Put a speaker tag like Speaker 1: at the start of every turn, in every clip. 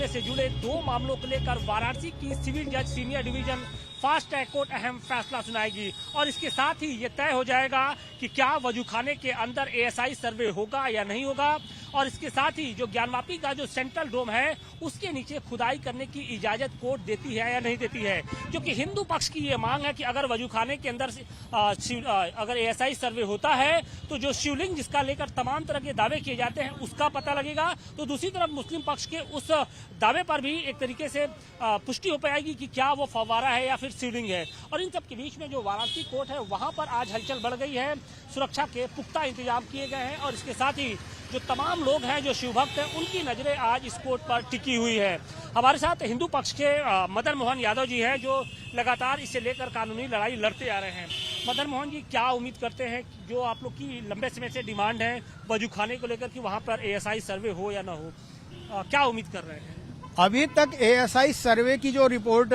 Speaker 1: तोड़ने से जुड़े 2 मामलों को लेकर वाराणसी की सिविल जज senior division fast track court अहम फैसला सुनाएगी और इसके साथ ही ये तय हो जाएगा कि क्या वजूखाने के अंदर एएसआई सर्वे होगा या नहीं होगा। और इसके साथ ही जो ज्ञानवापी का जो सेंट्रल डोम है उसके नीचे खुदाई करने की इजाजत कोर्ट देती है या नहीं देती है, क्योंकि हिंदू पक्ष की ये मांग है कि अगर वजूखाने के अंदर अगर एएसआई सर्वे होता है तो जो शिवलिंग जिसका लेकर तमाम तरह के दावे किए जाते हैं उसका पता लगेगा, तो दूसरी तरफ मुस्लिम पक्ष के उस दावे पर भी एक तरीके से पुष्टि हो पाएगी कि क्या वो फव्वारा है या फिर शिवलिंग है। और इन सब के बीच में जो वाराणसी कोर्ट है वहां पर आज हलचल बढ़ गई है, सुरक्षा के पुख्ता इंतजाम किए गए हैं और इसके साथ ही जो तमाम लोग हैं जो शिव भक्त हैं उनकी नजरें आज इस कोर्ट पर टिकी हुई है। हमारे साथ हिंदू पक्ष के मदन मोहन यादव जी हैं जो लगातार इसे लेकर कानूनी लड़ाई लड़ते आ रहे हैं। मदन मोहन जी, क्या उम्मीद करते हैं जो आप लोग की लंबे समय से डिमांड है वजूखाने को लेकर कि वहां पर एएसआई सर्वे हो या ना हो, क्या उम्मीद कर रहे हैं?
Speaker 2: अभी तक एएसआई सर्वे की जो रिपोर्ट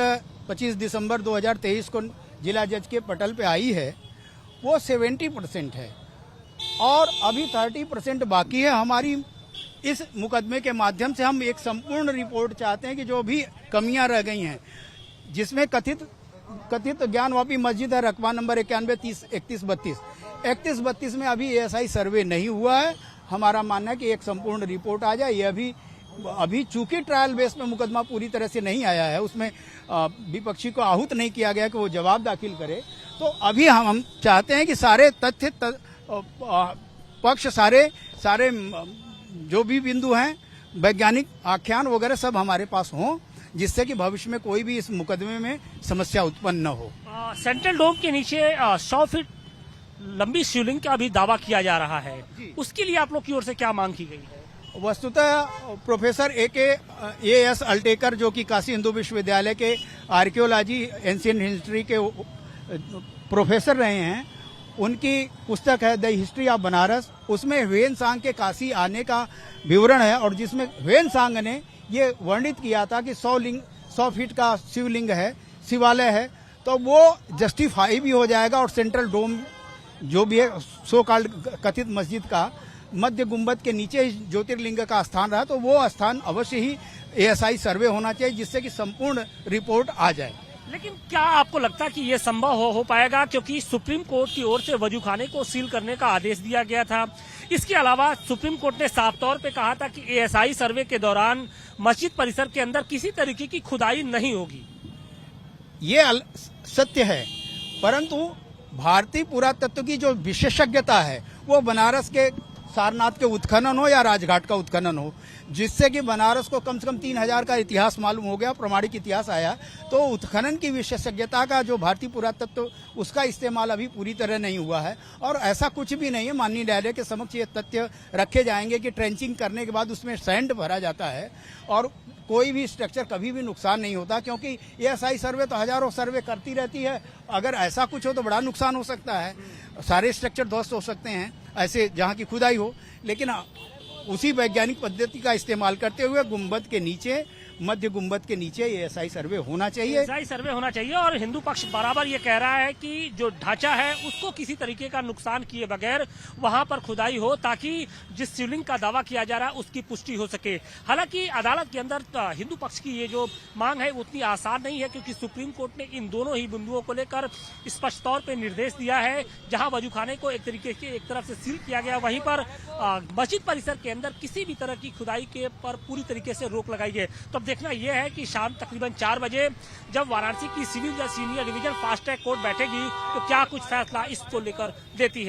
Speaker 2: 25 दिसंबर 2023 को जिला जज के पटल पे आई है वो 70% है और अभी 30% बाकी है। हमारी इस मुकदमे के माध्यम से हम एक संपूर्ण रिपोर्ट चाहते हैं कि जो भी कमियां रह गई हैं, जिसमें कथित ज्ञानवापी मस्जिद है रकबा नंबर 91 30 31 32 में अभी एएसआई सर्वे नहीं हुआ है। हमारा मानना है कि एक संपूर्ण रिपोर्ट आ जाए। ये अभी चूंकि ट्रायल बेस में मुकदमा पूरी तरह से नहीं आया है, उसमें विपक्षी को आहूत नहीं किया गया कि वो जवाब दाखिल करे, तो अभी हम चाहते हैं कि सारे तथ्य पक्ष सारे जो भी बिंदु हैं, वैज्ञानिक आख्यान वगैरह सब हमारे पास हों, जिससे कि भविष्य में कोई भी इस मुकदमे में समस्या उत्पन्न न हो।
Speaker 1: सेंट्रल डोम के नीचे 100 फीट लंबी शिवलिंग का भी दावा किया जा रहा है, उसके लिए आप लोग की ओर से क्या मांग की गई है?
Speaker 2: वस्तुतः प्रोफेसर ए.एस. अल्टेकर जो कि काशी हिंदू विश्वविद्यालय के आर्कियोलॉजी एंशिएंट हिस्ट्री के प्रोफेसर रहे हैं, उनकी पुस्तक है द हिस्ट्री ऑफ बनारस। उसमें ह्वेन-सांग के काशी आने का विवरण है और जिसमें ह्वेन-सांग ने ये वर्णित किया था कि 100 फीट का शिवलिंग है, शिवालय है, तो वो जस्टिफाई भी हो जाएगा और सेंट्रल डोम जो भी है सो कॉल्ड कथित मस्जिद का मध्य गुंबद के नीचे ज्योतिर्लिंग का स्थान रहा, तो वो स्थान अवश्य ही एएसआई सर्वे होना चाहिए जिससे कि संपूर्ण रिपोर्ट आ जाए।
Speaker 1: लेकिन क्या आपको लगता है कि ये संभव हो पाएगा, क्योंकि सुप्रीम कोर्ट की ओर से वजूखाने को सील करने का आदेश दिया गया था। इसके अलावा सुप्रीम कोर्ट ने साफ तौर पे कहा था कि एएसआई सर्वे के दौरान मस्जिद परिसर के अंदर किसी तरीके की खुदाई नहीं होगी।
Speaker 2: ये सत्य है, परंतु भारतीय पुरातत्व की जो विशेषज्ञता है वो बनारस के सारनाथ के उत्खनन हो या राजघाट का उत्खनन हो, जिससे कि बनारस को कम से कम 3000 का इतिहास मालूम हो गया, प्रमाणिक इतिहास आया। तो उत्खनन की विशेषज्ञता का जो भारतीय पुरातत्व उसका इस्तेमाल अभी पूरी तरह नहीं हुआ है और ऐसा कुछ भी नहीं है। माननीय न्यायालय के समक्ष ये तथ्य रखे जाएंगे कि ट्रेंचिंग करने के बाद उसमें सैंड भरा जाता है और कोई भी स्ट्रक्चर कभी भी नुकसान नहीं होता, क्योंकि एएसआई सर्वे तो हजारों सर्वे करती रहती है। अगर ऐसा कुछ हो तो बड़ा नुकसान हो सकता है, सारे स्ट्रक्चर ध्वस्त हो सकते हैं ऐसे जहां की खुदाई हो। लेकिन उसी वैज्ञानिक पद्धति का इस्तेमाल करते हुए गुंबद के नीचे, मध्य गुंबद के नीचे एएसआई सर्वे होना चाहिए।
Speaker 1: एएसआई सर्वे होना चाहिए और हिंदू पक्ष बराबर ये कह रहा है कि जो ढांचा है उसको किसी तरीके का नुकसान किए बगैर वहां पर खुदाई हो, ताकि जिस शिवलिंग का दावा किया जा रहा है उसकी पुष्टि हो सके। हालांकि अदालत के अंदर हिंदू पक्ष की ये जो मांग है उतनी आसान नहीं है, क्योंकि सुप्रीम कोर्ट ने इन दोनों ही बिंदुओं को लेकर स्पष्ट तौर पर निर्देश दिया है। जहां वजूखाने को एक तरफ से सील किया गया, वहीं पर मस्जिद परिसर के अंदर किसी भी तरह की खुदाई के पर पूरी तरीके से रोक लगाई गई। तो देखना यह है कि शाम तकरीबन 4 बजे जब वाराणसी की सिविल या senior division fast track court बैठेगी तो क्या कुछ फैसला इसको लेकर देती है।